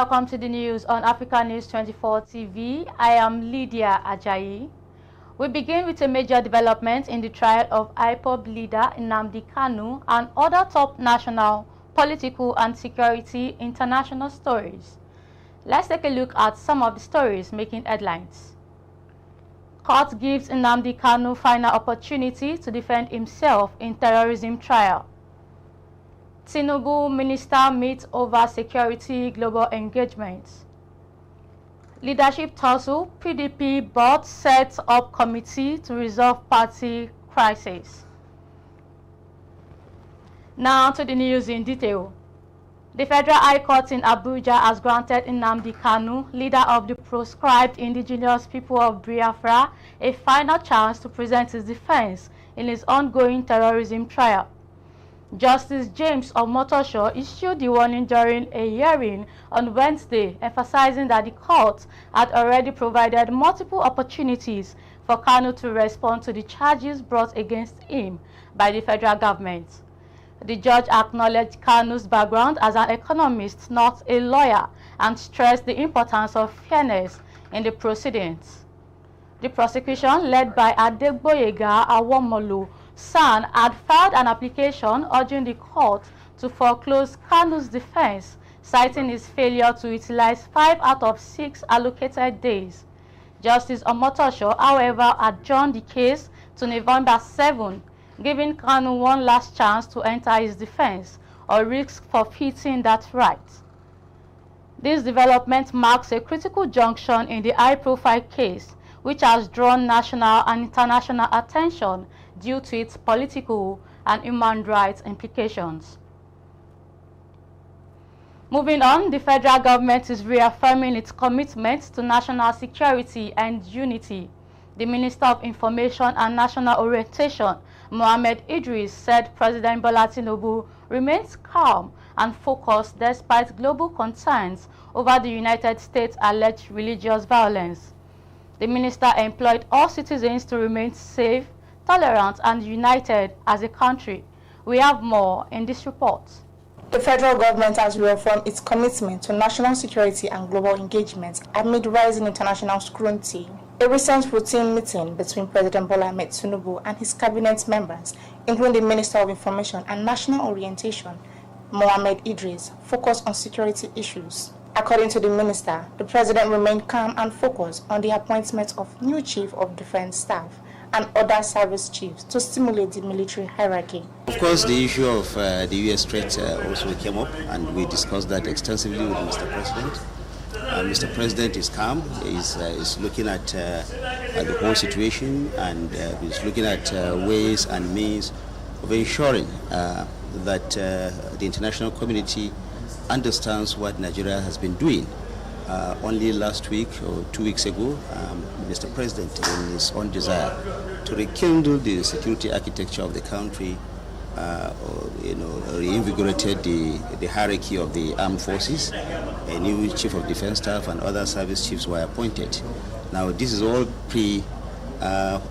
welcome to the news on Africa News 24 TV. I am Lydia Ajayi. We begin with a major development in the trial of IPOB leader Nnamdi Kanu and other top national, political and security international stories. Let's take a look at some of the stories making headlines. Court gives Nnamdi Kanu final opportunity to defend himself in terrorism trial. TINUBU minister meets over security global engagements. Leadership tussle, PDP board sets up committee to resolve party crisis. Now to the news in detail. The Federal High Court in Abuja has granted Nnamdi Kanu, leader of the proscribed indigenous people of Biafra, a final chance to present his defense in his ongoing terrorism trial. Justice James Omotosho issued the warning during a hearing on Wednesday, emphasizing that the court had already provided multiple opportunities for Kanu to respond to the charges brought against him by the federal government. The judge acknowledged Kanu's background as an economist, not a lawyer, and stressed the importance of fairness in the proceedings. The prosecution, led by Adegboyega Awomolu, SAN, had filed an application urging the court to foreclose Kanu's defense, citing his failure to utilize 5 out of 6 allocated days. Justice Omotosho, however, adjourned the case to November 7, giving Kanu one last chance to enter his defense or risk forfeiting that right. This development marks a critical junction in the high-profile case, which has drawn national and international attention due to its political and human rights implications. Moving on, the federal government is reaffirming its commitment to national security and unity. The Minister of Information and National Orientation, Mohammed Idris, said President Bola Tinubu remains calm and focused despite global concerns over the United States' alleged religious violence. The minister employed all citizens to remain safe, tolerant and united as a country. We have more in this report. The federal government has reaffirmed its commitment to national security and global engagement amid rising international scrutiny. A recent routine meeting between President Bola Ahmed Tinubu and his cabinet members, including the Minister of Information and National Orientation, Mohammed Idris, focused on security issues. According to the minister, the president remained calm and focused on the appointment of new chief of defense staff and other service chiefs to stimulate the military hierarchy. Of course, the issue of the U.S. threat also came up, and we discussed that extensively with Mr. President. Mr. President is calm. He's looking at the whole situation, and he's looking at ways and means of ensuring that the international community understands what Nigeria has been doing. Only last week or 2 weeks ago, Mr. President, in his own desire to rekindle the security architecture of the country, reinvigorated the hierarchy of the armed forces. A new chief of defense staff and other service chiefs were appointed. Now, this is all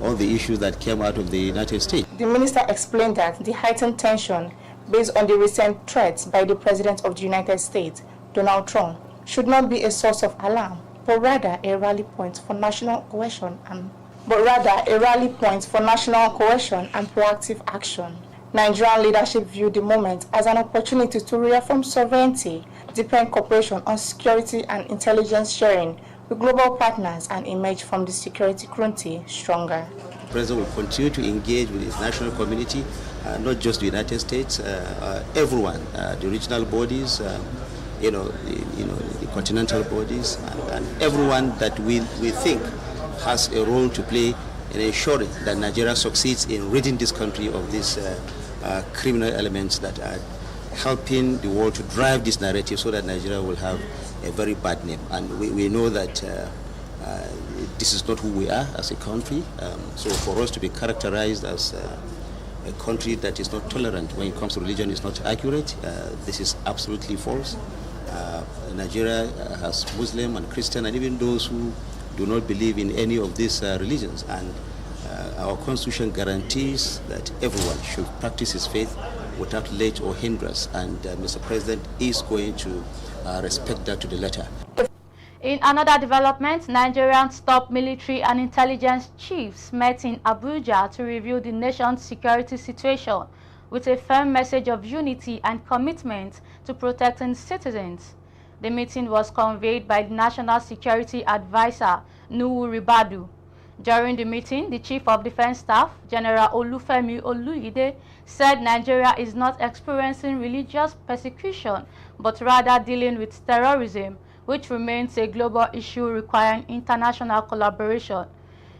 all the issues that came out of the United States. The minister explained that the heightened tension based on the recent threats by the President of the United States, Donald Trump, should not be a source of alarm, but rather a rally point for national cohesion and proactive action. Nigerian leadership viewed the moment as an opportunity to reaffirm sovereignty, deepen cooperation on security and intelligence sharing with global partners, and emerge from the security scrutiny stronger. The President will continue to engage with his national community, not just the United States, everyone, the regional bodies, the continental bodies, and everyone that we think has a role to play in ensuring that Nigeria succeeds in ridding this country of these criminal elements that are helping the world to drive this narrative so that Nigeria will have a very bad name. And we know that this is not who we are as a country. So for us to be characterized as a country that is not tolerant when it comes to religion is not accurate. This is absolutely false. Nigeria has Muslim and Christian and even those who do not believe in any of these religions, and our constitution guarantees that everyone should practice his faith without let or hindrance, and Mr. President is going to respect that to the letter. In another development, Nigeria's top military and intelligence chiefs met in Abuja to review the nation's security situation with a firm message of unity and commitment to protecting citizens. The meeting was convened by the National Security Advisor, Nuhu Ribadu. During the meeting, the Chief of Defense Staff, General Olufemi, said Nigeria is not experiencing religious persecution, but rather dealing with terrorism, which remains a global issue requiring international collaboration.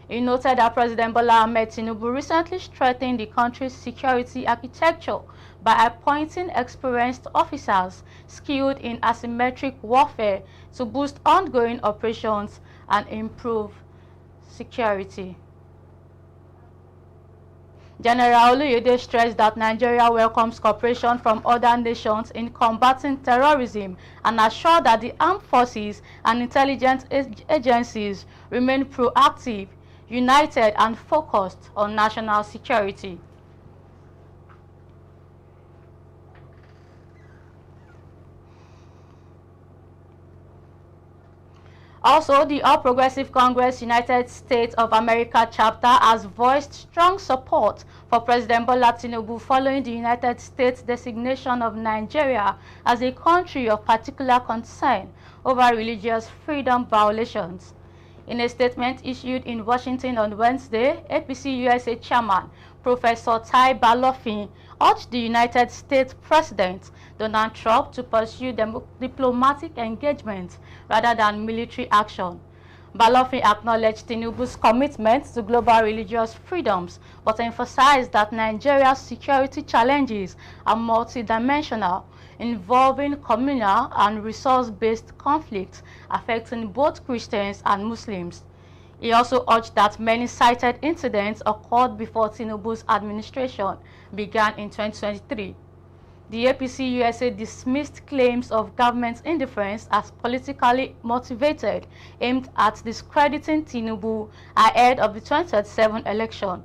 He noted that President Bola Ahmed Tinubu recently strengthened the country's security architecture by appointing experienced officers skilled in asymmetric warfare to boost ongoing operations and improve security. General Oluyede stressed that Nigeria welcomes cooperation from other nations in combating terrorism and assured that the armed forces and intelligence agencies remain proactive, united and focused on national security. Also, the All Progressive Congress United States of America chapter has voiced strong support for President Bola Tinubu following the United States designation of Nigeria as a country of particular concern over religious freedom violations. In a statement issued in Washington on Wednesday, APC USA Chairman Professor Tai Balofin urged the United States President Donald Trump to pursue diplomatic engagement rather than military action. Balofin acknowledged Tinubu's commitment to global religious freedoms, but emphasized that Nigeria's security challenges are multidimensional, involving communal and resource-based conflicts affecting both Christians and Muslims. He also urged that many cited incidents occurred before Tinubu's administration began in 2023. The APC USA dismissed claims of government indifference as politically motivated, aimed at discrediting Tinubu ahead of the 2027 election.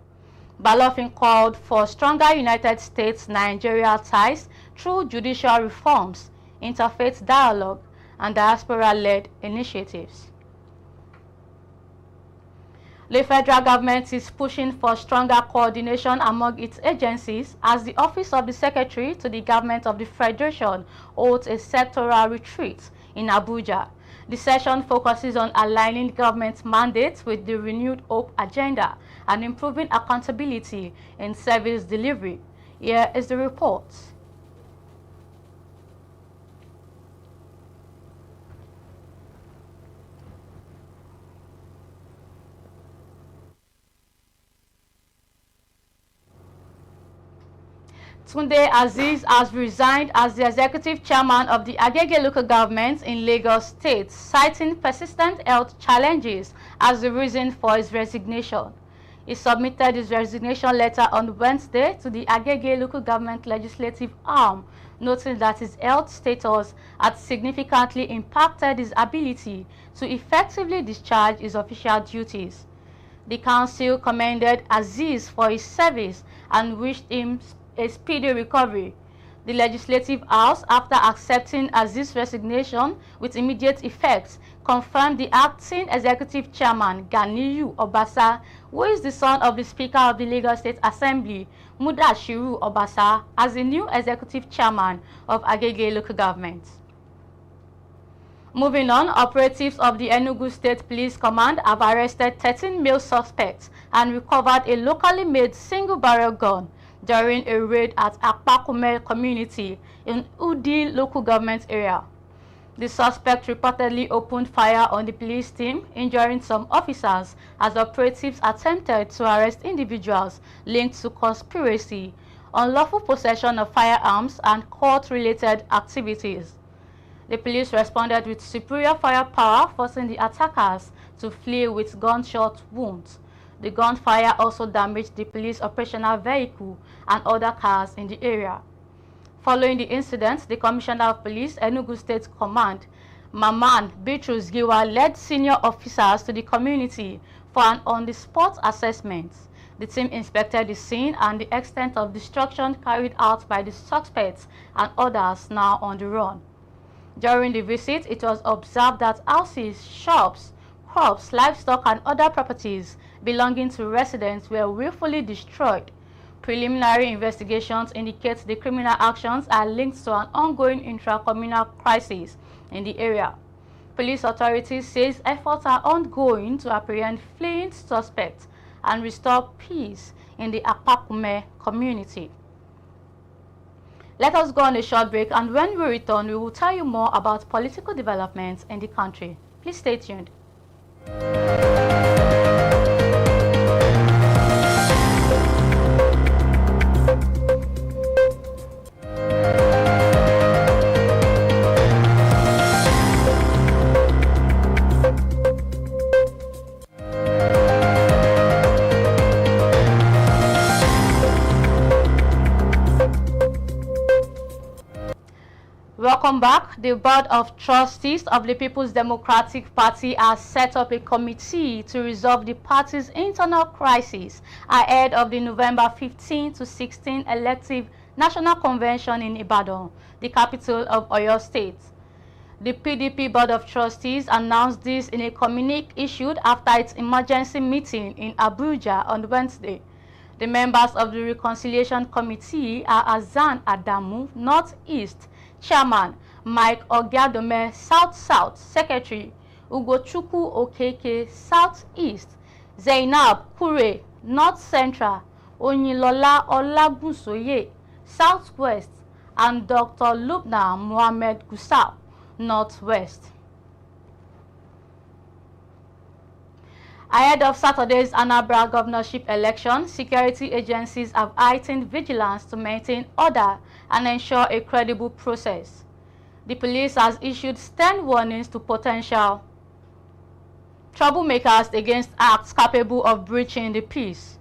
Balofin called for stronger United States-Nigeria ties through judicial reforms, interfaith dialogue, and diaspora-led initiatives. The federal government is pushing for stronger coordination among its agencies as the Office of the Secretary to the Government of the Federation holds a sectoral retreat in Abuja. The session focuses on aligning government mandates with the renewed Hope agenda and improving accountability in service delivery. Here is the report. Tunde Azeez has resigned as the executive chairman of the Agege local government in Lagos State, citing persistent health challenges as the reason for his resignation. He submitted his resignation letter on Wednesday to the Agege local government legislative arm, noting that his health status had significantly impacted his ability to effectively discharge his official duties. The council commended Azeez for his service and wished him a speedy recovery. The Legislative House, after accepting Aziz's resignation with immediate effect, confirmed the acting executive chairman, Ganiyu Obasa, who is the son of the Speaker of the Lagos State Assembly, Mudashiru Obasa, as the new executive chairman of Agege local government. Moving on, operatives of the Enugu State Police Command have arrested 13 male suspects and recovered a locally made single-barrel gun during a raid at Akpakume community in Udi local government area. The suspect reportedly opened fire on the police team, injuring some officers as operatives attempted to arrest individuals linked to conspiracy, unlawful possession of firearms, and court-related activities. The police responded with superior firepower, forcing the attackers to flee with gunshot wounds. The gunfire also damaged the police operational vehicle and other cars in the area. Following the incident, the Commissioner of Police, Enugu State Command, Maman Bitrus Giwa, led senior officers to the community for an on-the-spot assessment. The team inspected the scene and the extent of destruction carried out by the suspects and others now on the run. During the visit, it was observed that houses, shops, crops, livestock, and other properties belonging to residents were willfully destroyed. Preliminary investigations indicate the criminal actions are linked to an ongoing intra-communal crisis in the area. Police authorities say efforts are ongoing to apprehend fleeing suspects and restore peace in the Apakume community. Let us go on a short break, and when we return, we will tell you more about political developments in the country. Please stay tuned. Welcome back. The Board of Trustees of the People's Democratic Party has set up a committee to resolve the party's internal crisis ahead of the November 15 to 16 elective National Convention in Ibadan, the capital of Oyo State. The PDP Board of Trustees announced this in a communique issued after its emergency meeting in Abuja on Wednesday. The members of the Reconciliation Committee are Azan Adamu, Northeast, Chairman, Mike Ogiadome, South-South, Secretary, Ugochukwu Okeke, South-East, Zainab Kure, North-Central, Onilola Olagunsoye, South-West, and Dr. Lubna Mohammed Gusau, Northwest. Ahead of Saturday's Anambra governorship election, security agencies have heightened vigilance to maintain order and ensure a credible process. The police has issued stern warnings to potential troublemakers against acts capable of breaching the peace.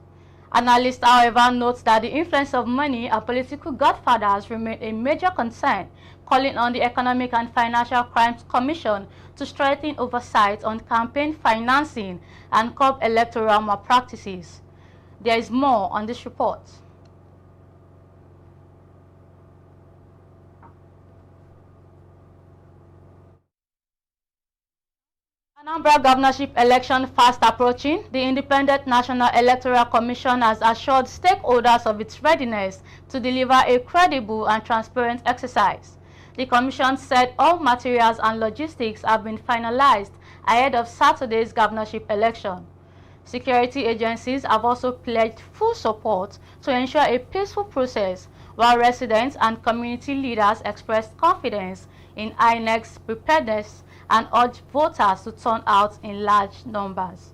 Analysts, however, note that the influence of money and political godfathers remain a major concern, calling on the Economic and Financial Crimes Commission to strengthen oversight on campaign financing and curb electoral malpractices. There is more on this report. Anambra governorship election fast approaching, the Independent National Electoral Commission has assured stakeholders of its readiness to deliver a credible and transparent exercise. The Commission said all materials and logistics have been finalized ahead of Saturday's governorship election. Security agencies have also pledged full support to ensure a peaceful process, while residents and community leaders expressed confidence in INEC's preparedness and urged voters to turn out in large numbers.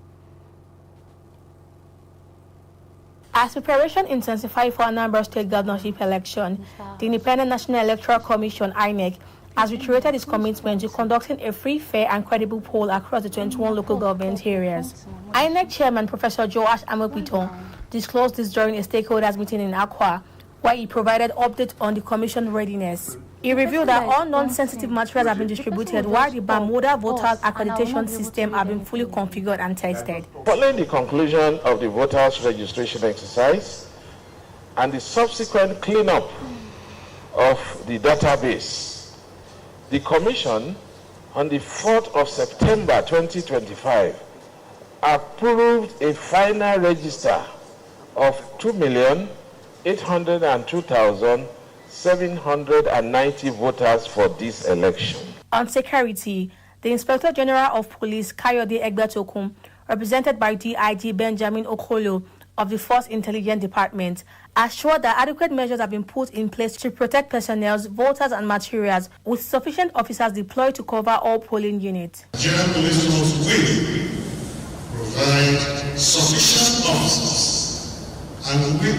As preparation intensified for Anambra State governorship election, the Independent National Electoral Commission (INEC) has reiterated its commitment to conducting a free, fair, and credible poll across the 21 local government areas. INEC Chairman Professor Joash Amopito disclosed this during a stakeholders meeting in Akwa, where he provided updates on the commission readiness. He revealed that all non-sensitive materials have been distributed, while the Bermuda voters accreditation system have been fully configured and tested. Following the conclusion of the voters registration exercise and the subsequent cleanup of the database, the Commission on the 4th of September 2025 approved a final register of 2,802,790 voters for this election. On security, the Inspector General of Police, Kayode Egbetokun, represented by DIG Benjamin Okolo of the Force Intelligence Department, assured that adequate measures have been put in place to protect personnel, voters, and materials, with sufficient officers deployed to cover all polling units. General Police Force will provide sufficient officers and men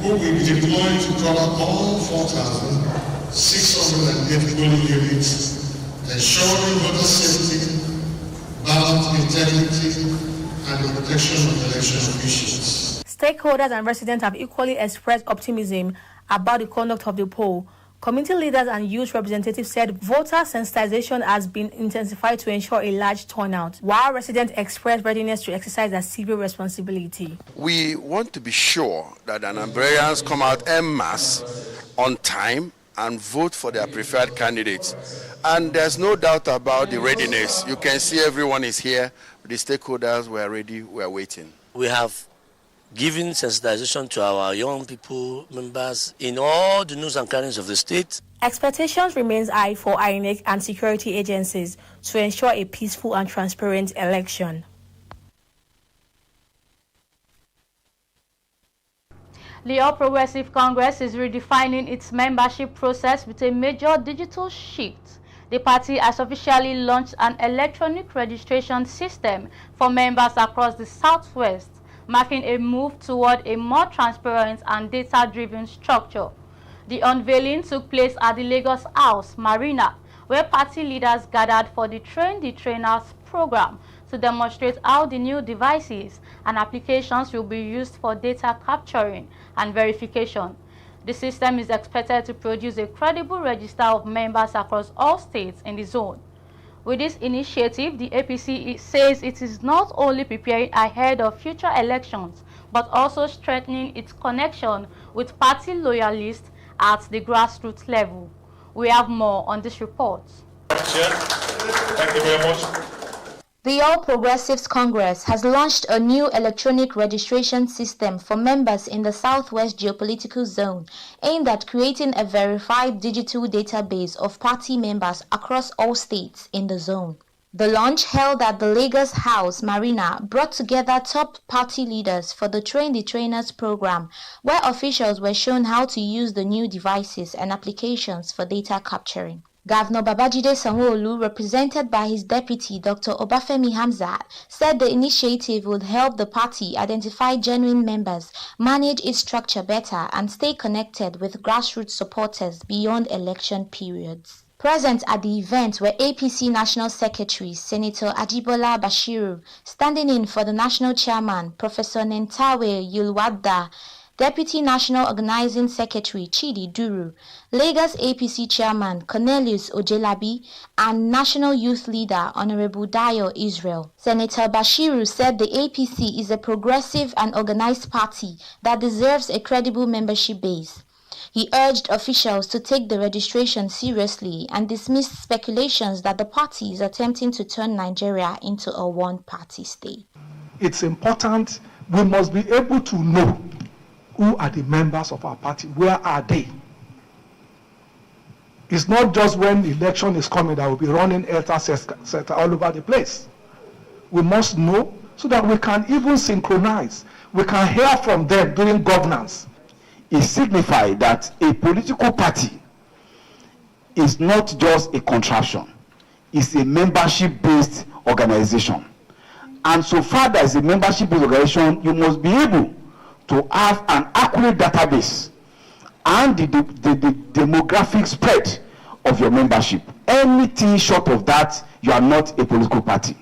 who will be deployed to cover all 4,608 polling units, ensuring voter safety, ballot integrity, and the protection of election officials. Stakeholders and residents have equally expressed optimism about the conduct of the poll. Community leaders and youth representatives said voter sensitization has been intensified to ensure a large turnout, while residents expressed readiness to exercise their civil responsibility. We want to be sure that Anambrians come out en masse, on time, and vote for their preferred candidates. And there's no doubt about the readiness. You can see everyone is here. The stakeholders were ready, we are waiting. We have given sensitization to our young people, members in all the nooks and crannies of the state. Expectations remains high for INEC and security agencies to ensure a peaceful and transparent election. The All Progressive Congress is redefining its membership process with a major digital shift. The party has officially launched an electronic registration system for members across the Southwest, marking a move toward a more transparent and data-driven structure. The unveiling took place at the Lagos House Marina, where party leaders gathered for the Train the Trainers program to demonstrate how the new devices and applications will be used for data capturing and verification. The system is expected to produce a credible register of members across all states in the zone. With this initiative, the APC says it is not only preparing ahead of future elections, but also strengthening its connection with party loyalists at the grassroots level. We have more on this report. Thank you very much. The All Progressives Congress has launched a new electronic registration system for members in the Southwest Geopolitical Zone, aimed at creating a verified digital database of party members across all states in the zone. The launch, held at the Lagos House Marina, brought together top party leaders for the Train the Trainers program, where officials were shown how to use the new devices and applications for data capturing. Governor Babajide Sanwo-Olu, represented by his deputy Dr. Obafemi Hamzat, said the initiative would help the party identify genuine members, manage its structure better, and stay connected with grassroots supporters beyond election periods. Present at the event were APC National Secretary Senator Ajibola Bashiru, standing in for the National Chairman Professor Nentawe Yulwada, Deputy National Organizing Secretary Chidi Duru, Lagos APC Chairman Cornelius Ojelabi, and National Youth Leader Honorable Dayo Israel. Senator Bashiru said the APC is a progressive and organized party that deserves a credible membership base. He urged officials to take the registration seriously and dismiss speculations that the party is attempting to turn Nigeria into a one-party state. It's important we must be able to know who are the members of our party, where are they? It's not just when the election is coming that we'll be running elter all over the place. We must know so that we can even synchronize. We can hear from them during governance. It signifies that a political party is not just a contraption. It's a membership-based organization. And so far as a membership-based organization, you must be able to have an accurate database and the demographic spread of your membership. Anything short of that, you are not a political party.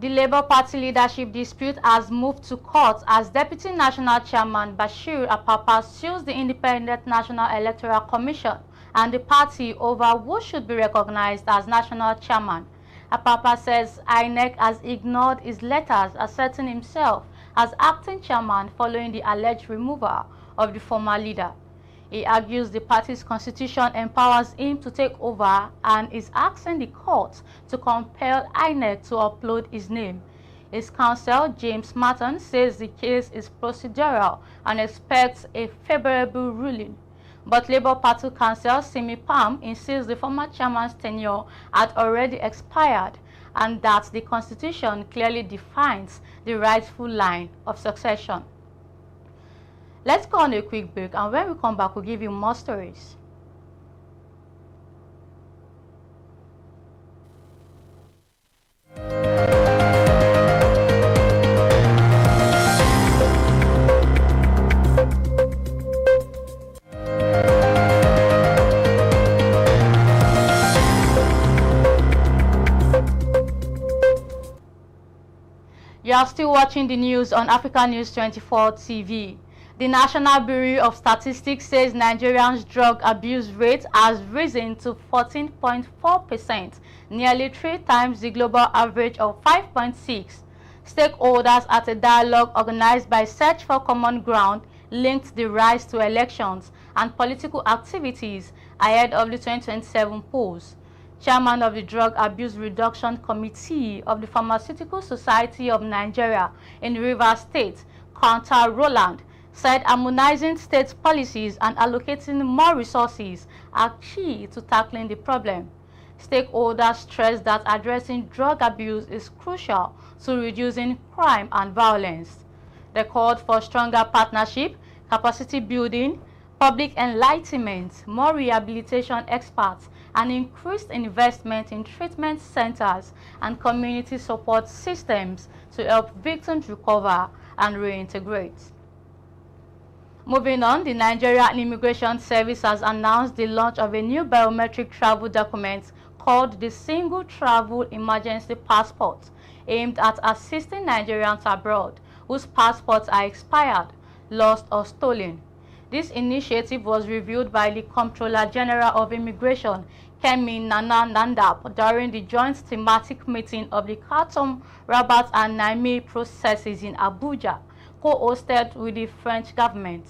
The Labour Party leadership dispute has moved to court as Deputy National Chairman Bashir Apapa sues the Independent National Electoral Commission and the party over who should be recognized as National Chairman. Apapa says INEC has ignored his letters asserting himself as acting chairman following the alleged removal of the former leader. He argues the party's constitution empowers him to take over and is asking the court to compel INEC to upload his name. His counsel, James Martin, says the case is procedural and expects a favorable ruling. But Labour Party counsel Simi Pam insists the former chairman's tenure had already expired and that the constitution clearly defines the rightful line of succession. Let's go on a quick break, and when we come back, we'll give you more stories. You are still watching the news on Africa News 24 TV. The National Bureau of Statistics says Nigerians' drug abuse rate has risen to 14.4%, nearly 3 times the global average of 5.6. Stakeholders at a dialogue organized by Search for Common Ground linked the rise to elections and political activities ahead of the 2027 polls. Chairman of the Drug Abuse Reduction Committee of the Pharmaceutical Society of Nigeria in Rivers State, Kanta Roland, said harmonizing state policies and allocating more resources are key to tackling the problem. Stakeholders stressed that addressing drug abuse is crucial to reducing crime and violence. They called for stronger partnership, capacity building, public enlightenment, more rehabilitation experts, and increased investment in treatment centers and community support systems to help victims recover and reintegrate. Moving on, the Nigerian Immigration Service has announced the launch of a new biometric travel document called the Single Travel Emergency Passport, aimed at assisting Nigerians abroad whose passports are expired, lost, or stolen. This initiative was reviewed by the Comptroller General of Immigration, Kemi Nana Nandap, during the joint thematic meeting of the Khartoum, Rabat, and Niamey processes in Abuja, co-hosted with the French government.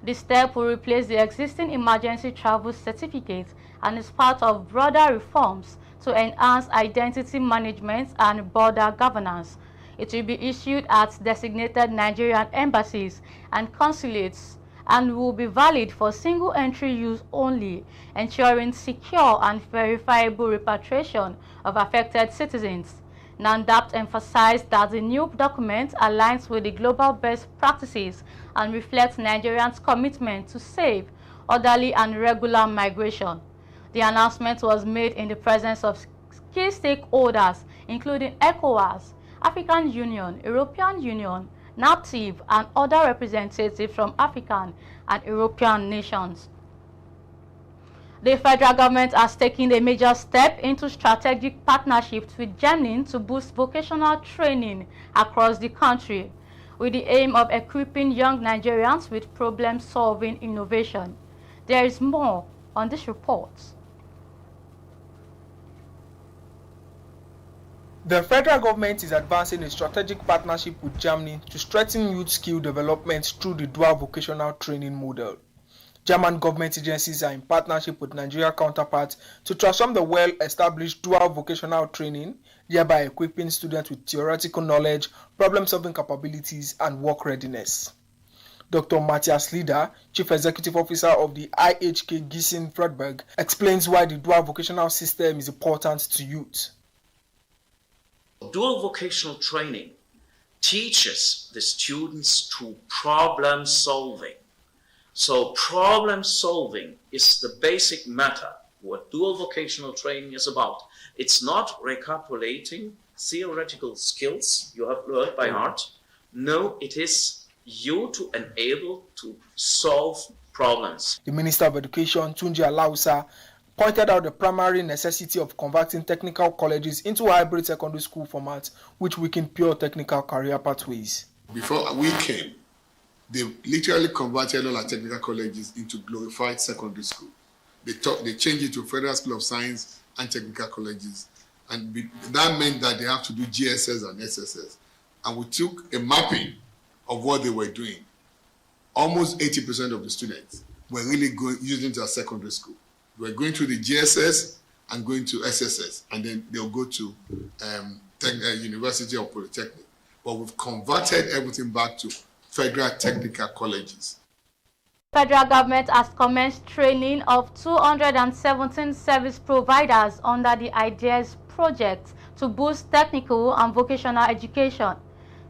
The step will replace the existing emergency travel certificate and is part of broader reforms to enhance identity management and border governance. It will be issued at designated Nigerian embassies and consulates and will be valid for single entry use only, ensuring secure and verifiable repatriation of affected citizens. Nandap emphasized that the new document aligns with the global best practices and reflects Nigerians' commitment to safe, orderly, and regular migration. The announcement was made in the presence of key stakeholders, including ECOWAS, African Union, European Union, NAPTIV, and other representatives from African and European nations. The federal government has taken a major step into strategic partnerships with GENL to boost vocational training across the country, with the aim of equipping young Nigerians with problem-solving innovation. There is more on this report. The federal government is advancing a strategic partnership with Germany to strengthen youth skill development through the dual vocational training model. German government agencies are in partnership with Nigeria counterparts to transform the well-established dual vocational training, thereby equipping students with theoretical knowledge, problem-solving capabilities, and work readiness. Dr. Matthias Lieder, Chief Executive Officer of the IHK Gießen-Friedberg, explains why the dual vocational system is important to youth. Dual vocational training teaches the students to problem solving. So problem solving is the basic matter what dual vocational training is about. It's not recapitulating theoretical skills you have learned by heart. No, it is you to enable to solve problems. The Minister of Education, Tunji Alausa, pointed out the primary necessity of converting technical colleges into hybrid secondary school formats, which weaken pure technical career pathways. Before we came, they literally converted all our technical colleges into glorified secondary school. They changed it to Federal School of Science and Technical Colleges, and that meant that they have to do GSS and SSS. And we took a mapping of what they were doing. Almost 80% of the students were really using to a secondary school. We're going to the GSS and going to SSS, and then they'll go to University or Polytechnic. But we've converted everything back to federal technical colleges. Federal government has commenced training of 217 service providers under the IDEAS project to boost technical and vocational education.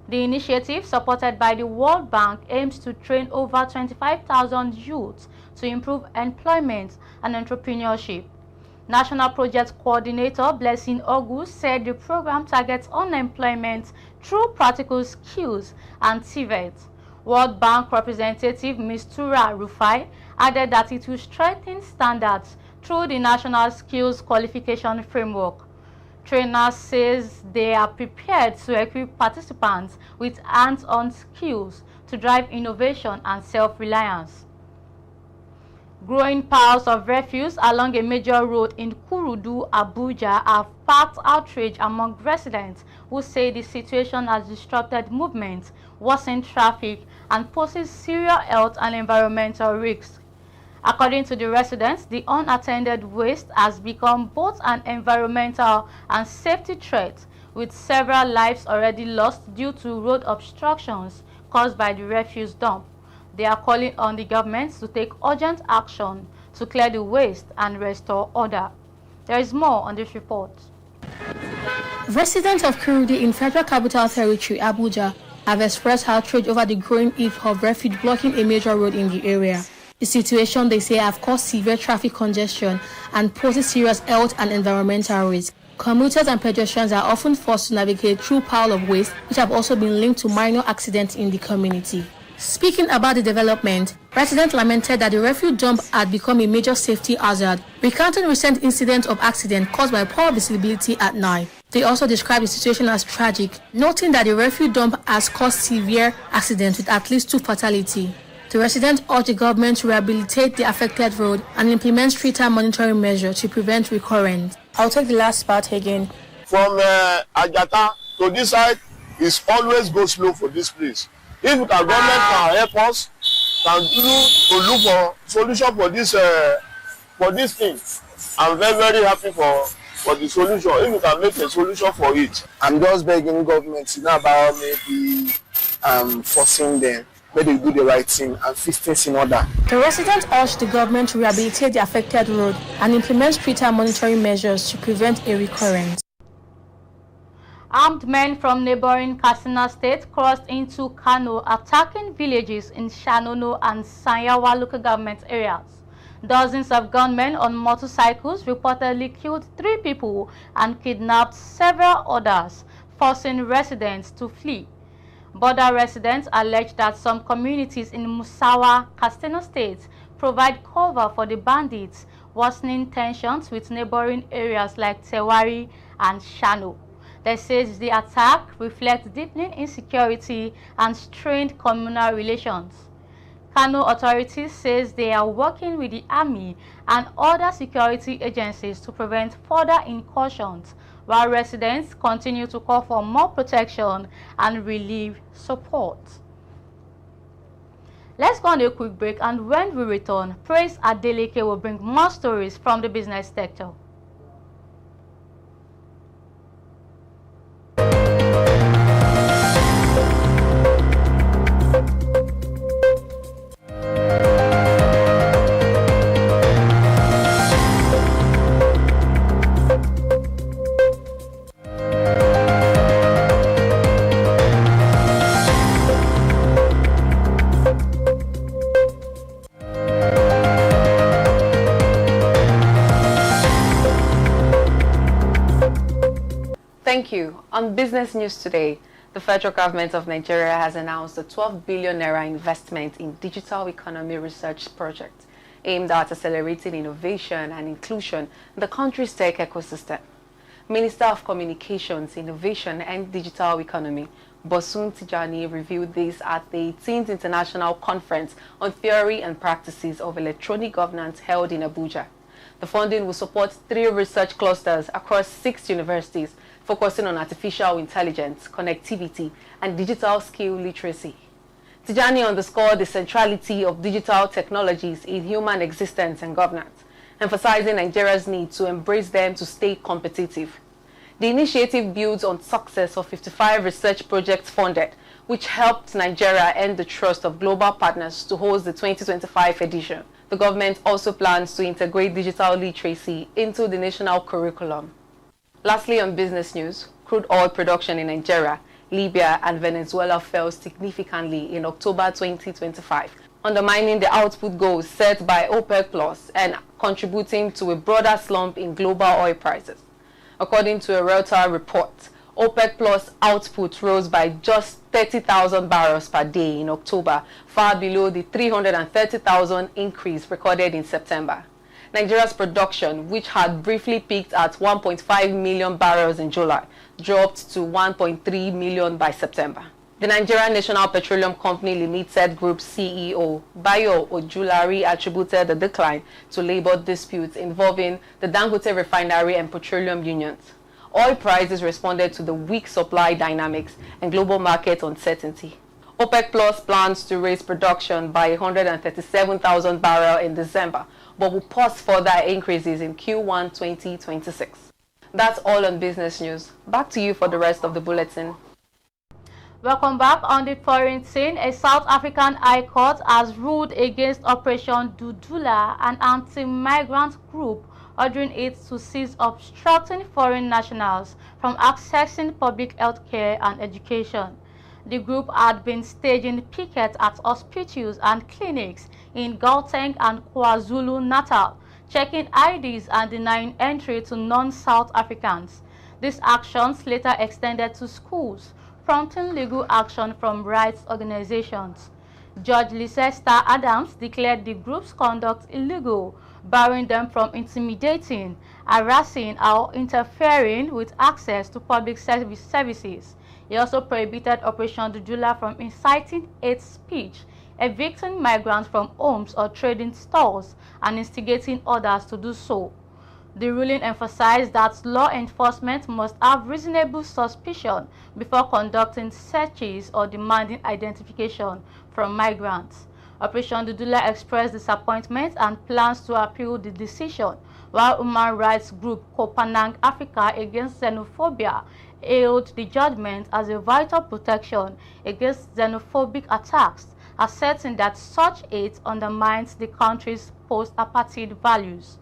The initiative, supported by the World Bank, aims to train over 25,000 youths to improve employment and entrepreneurship. National Project Coordinator Blessing Ogu said the program targets unemployment through practical skills and TVET. World Bank representative Ms. Tura Rufai added that it will strengthen standards through the National Skills Qualification Framework. Trainers says they are prepared to equip participants with hands-on skills to drive innovation and self-reliance. Growing piles of refuse along a major road in Kurudu, Abuja have sparked outrage among residents who say the situation has disrupted movement, worsened traffic, and poses serious health and environmental risks. According to the residents, the unattended waste has become both an environmental and safety threat, with several lives already lost due to road obstructions caused by the refuse dump. They are calling on the government to take urgent action to clear the waste and restore order. There is more on this report. Residents of Kurudi in Federal Capital Territory, Abuja, have expressed outrage over the growing heap of refuse blocking a major road in the area. The situation, they say, have caused severe traffic congestion and poses serious health and environmental risks. Commuters and pedestrians are often forced to navigate through piles of waste, which have also been linked to minor accidents in the community. Speaking about the development, residents lamented that the refuse dump had become a major safety hazard, recounting recent incidents of accident caused by poor visibility at night. They also described the situation as tragic, noting that the refuse dump has caused severe accidents with at least 2 fatalities. The residents urged the government to rehabilitate the affected road and implement stricter monitoring measures to prevent recurrence. I'll take the last part again. From Ajata to this side, it's always go slow for this place. If the government can help us, can do to look for solution for this thing, I'm very, very happy for the solution. If we can make a solution for it. I'm just begging government to know about maybe forcing them. Where they do the right thing and fix things in order. The residents urged the government to rehabilitate the affected road and implement stricter monitoring measures to prevent a recurrence. Armed men from neighboring Katsina State crossed into Kanu, attacking villages in Shanono and Sanyawa local government areas. Dozens of gunmen on motorcycles reportedly killed 3 people and kidnapped several others, forcing residents to flee. Border residents allege that some communities in Musawa, Katsina State, provide cover for the bandits, worsening tensions with neighboring areas like Tewari and Shano. They say the attack reflects deepening insecurity and strained communal relations. Kanu authorities says they are working with the army and other security agencies to prevent further incursions, while residents continue to call for more protection and relief support. Let's go on a quick break, and when we return, Praise Adeleke will bring more stories from the business sector. Thank you. On Business News today, the federal government of Nigeria has announced a 12 billion naira investment in digital economy research project aimed at accelerating innovation and inclusion in the country's tech ecosystem. Minister of Communications, Innovation and Digital Economy, Bosun Tijani, reviewed this at the 18th International Conference on Theory and Practices of Electronic Governance held in Abuja. The funding will support 3 research clusters across 6 universities, focusing on artificial intelligence, connectivity, and digital skill literacy. Tijani underscored the centrality of digital technologies in human existence and governance, emphasizing Nigeria's need to embrace them to stay competitive. The initiative builds on success of 55 research projects funded, which helped Nigeria earn the trust of global partners to host the 2025 edition. The government also plans to integrate digital literacy into the national curriculum. Lastly, on business news, crude oil production in Nigeria, Libya, and Venezuela fell significantly in October 2025, undermining the output goals set by OPEC Plus and contributing to a broader slump in global oil prices. According to a Reuters report, OPEC Plus output rose by just 30,000 barrels per day in October, far below the 330,000 increase recorded in September. Nigeria's production, which had briefly peaked at 1.5 million barrels in July, dropped to 1.3 million by September. The Nigerian National Petroleum Company Limited Group CEO, Bayo Ojulari, attributed the decline to labor disputes involving the Dangote refinery and petroleum unions. Oil prices responded to the weak supply dynamics and global market uncertainty. OPEC Plus plans to raise production by 137,000 barrels in December, but will pause further increases in Q1 2026. That's all on business news. Back to you for the rest of the bulletin. Welcome back. On the foreign scene, a South African High Court has ruled against Operation Dudula, an anti-migrant group ordering it to cease obstructing foreign nationals from accessing public health care and education. The group had been staging pickets at hospitals and clinics in Gauteng and KwaZulu-Natal, checking IDs and denying entry to non-South Africans. These actions later extended to schools, prompting legal action from rights organizations. Judge Leicester Adams declared the group's conduct illegal, barring them from intimidating, harassing, or interfering with access to public services. He also prohibited Operation Dudula from inciting hate speech, evicting migrants from homes or trading stores, and instigating others to do so. The ruling emphasized that law enforcement must have reasonable suspicion before conducting searches or demanding identification from migrants. Operation Dudula expressed disappointment and plans to appeal the decision, while human rights group Kopanang Africa Against Xenophobia hailed the judgment as a vital protection against xenophobic attacks, asserting that such hate undermines the country's post-apartheid values.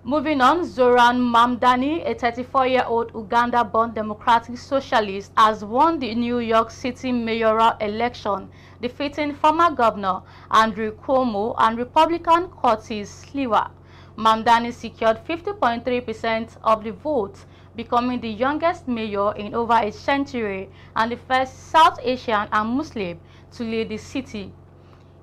Moving on, Zoran Mamdani, a 34-year-old Uganda-born democratic socialist, has won the New York City mayoral election, defeating former governor Andrew Cuomo and Republican Curtis Sliwa. Mamdani secured 50.3% of the vote, becoming the youngest mayor in over a century and the first South Asian and Muslim to lead the city.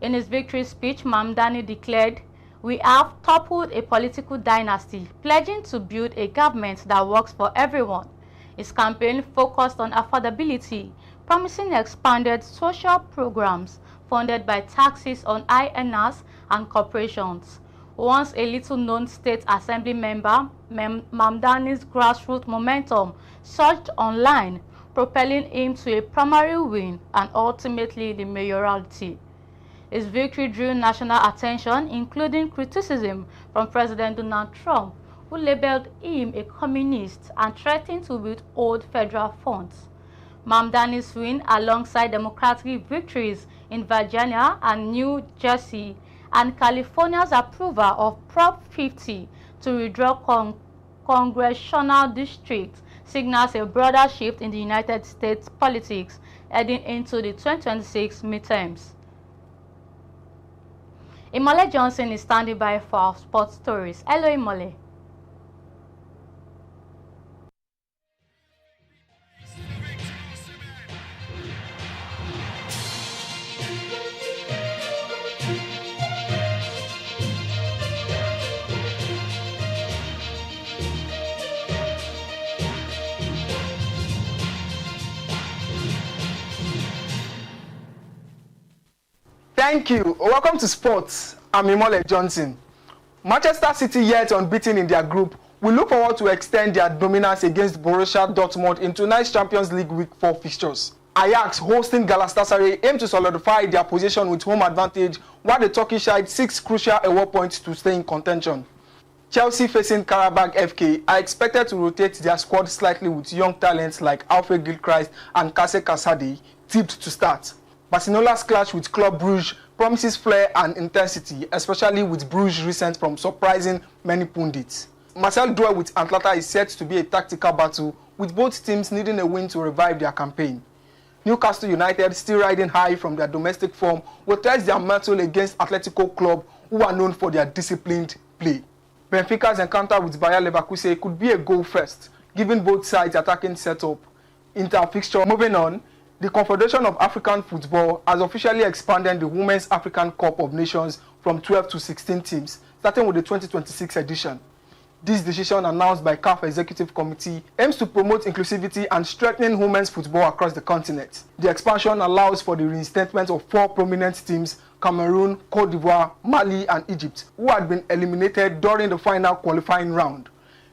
In his victory speech, Mamdani declared, "We have toppled a political dynasty, pledging to build a government that works for everyone." His campaign focused on affordability, promising expanded social programs funded by taxes on high earners and corporations. Once a little-known state assembly member, Mamdani's grassroots momentum surged online, propelling him to a primary win and ultimately the mayoralty. His victory drew national attention, including criticism from President Donald Trump, who labeled him a communist and threatened to withhold federal funds. Mamdani's win, alongside Democratic victories in Virginia and New Jersey, and California's approval of Prop 50 to withdraw congressional districts, signals a broader shift in the United States politics heading into the 2026 midterms. Imole Johnson is standing by for our sports stories. Hello, Imole. Thank you. Welcome to Sports. I'm Imole Johnson. Manchester City, yet unbeaten in their group, will look forward to extend their dominance against Borussia Dortmund in tonight's Champions League Week 4 fixtures. Ajax, hosting Galatasaray, aim to solidify their position with home advantage, while the Turkish side seeks crucial away points to stay in contention. Chelsea, facing Karabakh FK, are expected to rotate their squad slightly with young talents like Alfred Gilchrist and Kase Kasade tipped to start. Barcelona's clash with Club Brugge promises flair and intensity, especially with Brugge's recent from surprising many pundits. Marseille duel with Atlanta is set to be a tactical battle, with both teams needing a win to revive their campaign. Newcastle United, still riding high from their domestic form, will test their mettle against Atletico Club, who are known for their disciplined play. Benfica's encounter with Bayer Leverkusen could be a goal first, given both sides' attacking setup. Inter-fixture. Moving on, the Confederation of African Football has officially expanded the Women's African Cup of Nations from 12 to 16 teams, starting with the 2026 edition. This decision, announced by CAF Executive Committee, aims to promote inclusivity and strengthening women's football across the continent. The expansion allows for the reinstatement of 4 prominent teams: Cameroon, Cote d'Ivoire, Mali, and Egypt, who had been eliminated during the final qualifying round.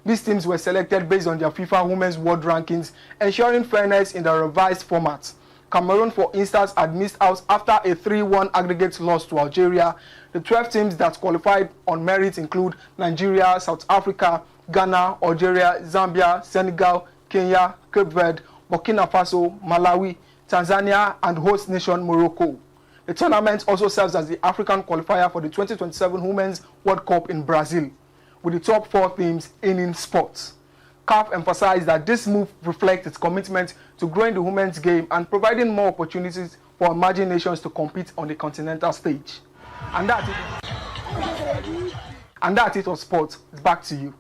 These teams were selected based on their FIFA Women's World Rankings, ensuring fairness in the revised format. Cameroon, for instance, had missed out after a 3-1 aggregate loss to Algeria. The 12 teams that qualified on merit include Nigeria, South Africa, Ghana, Algeria, Zambia, Senegal, Kenya, Cape Verde, Burkina Faso, Malawi, Tanzania, and host nation Morocco. The tournament also serves as the African qualifier for the 2027 Women's World Cup in Brazil, with the top 4 teams in sports. CAF emphasized that this move reflects its commitment to growing the women's game and providing more opportunities for emerging nations to compete on the continental stage. And that's it on sports. Back to you.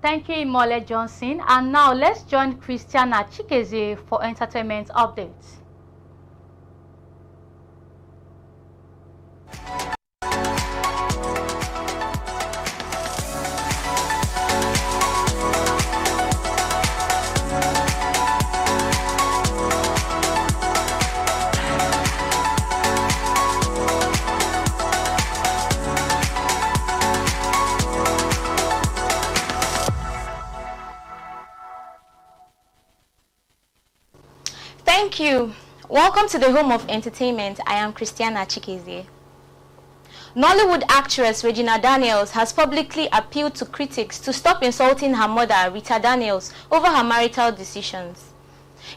Thank you, Imole Johnson. And now let's join Christiana Chikeze for entertainment updates. Thank you. Welcome to the home of entertainment. I am Christiana Chikeze. Nollywood actress Regina Daniels has publicly appealed to critics to stop insulting her mother, Rita Daniels, over her marital decisions.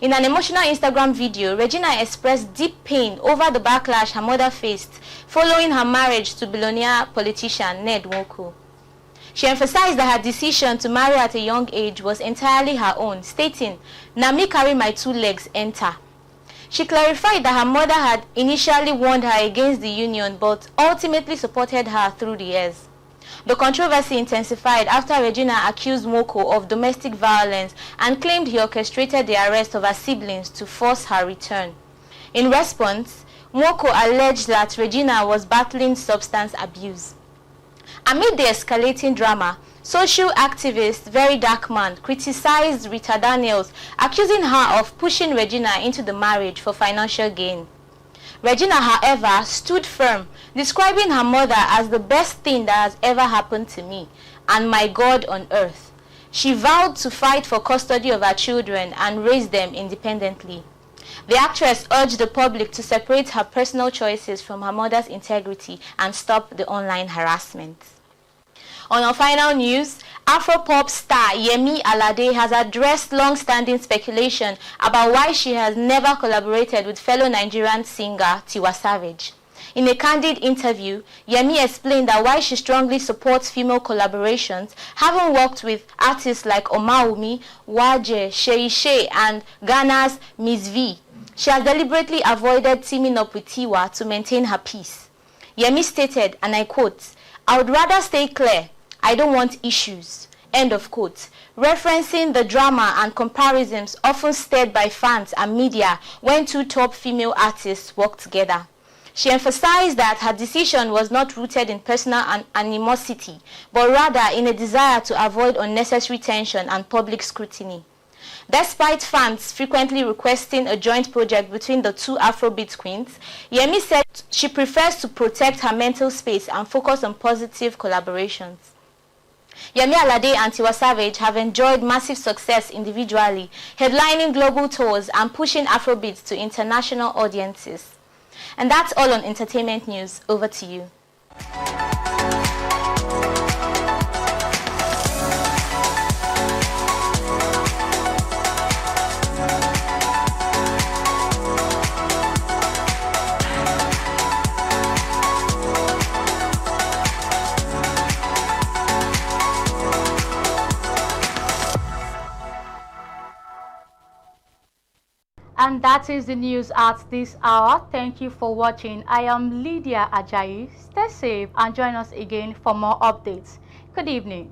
In an emotional Instagram video, Regina expressed deep pain over the backlash her mother faced following her marriage to billionaire politician Ned Nwoko. She emphasized that her decision to marry at a young age was entirely her own, stating, "Na me carry my 2 legs enter." She clarified that her mother had initially warned her against the union but ultimately supported her through the years. The controversy intensified after Regina accused Nwoko of domestic violence and claimed he orchestrated the arrest of her siblings to force her return. In response, Nwoko alleged that Regina was battling substance abuse. Amid the escalating drama, social activist Very Dark Man criticized Rita Daniels, accusing her of pushing Regina into the marriage for financial gain. Regina, however, stood firm, describing her mother as the best thing that has ever happened to me and my God on earth. She vowed to fight for custody of her children and raise them independently. The actress urged the public to separate her personal choices from her mother's integrity and stop the online harassment. On our final news, Afropop star Yemi Alade has addressed long-standing speculation about why she has never collaborated with fellow Nigerian singer Tiwa Savage. In a candid interview, Yemi explained that while she strongly supports female collaborations, having worked with artists like Omaumi, Waje, Sheishe, and Ghana's Miss V, she has deliberately avoided teaming up with Tiwa to maintain her peace. Yemi stated, and I quote, "I would rather stay clear. I don't want issues." End of quote. Referencing the drama and comparisons often stirred by fans and media when 2 top female artists work together. She emphasized that her decision was not rooted in personal animosity, but rather in a desire to avoid unnecessary tension and public scrutiny. Despite fans frequently requesting a joint project between the 2 Afrobeat queens, Yemi said she prefers to protect her mental space and focus on positive collaborations. Yemi Alade and Tiwa Savage have enjoyed massive success individually, headlining global tours and pushing Afrobeats to international audiences. And that's all on entertainment news. Over to you. And that is the news at this hour. Thank you for watching. I am Lydia Ajayi. Stay safe and join us again for more updates. Good evening.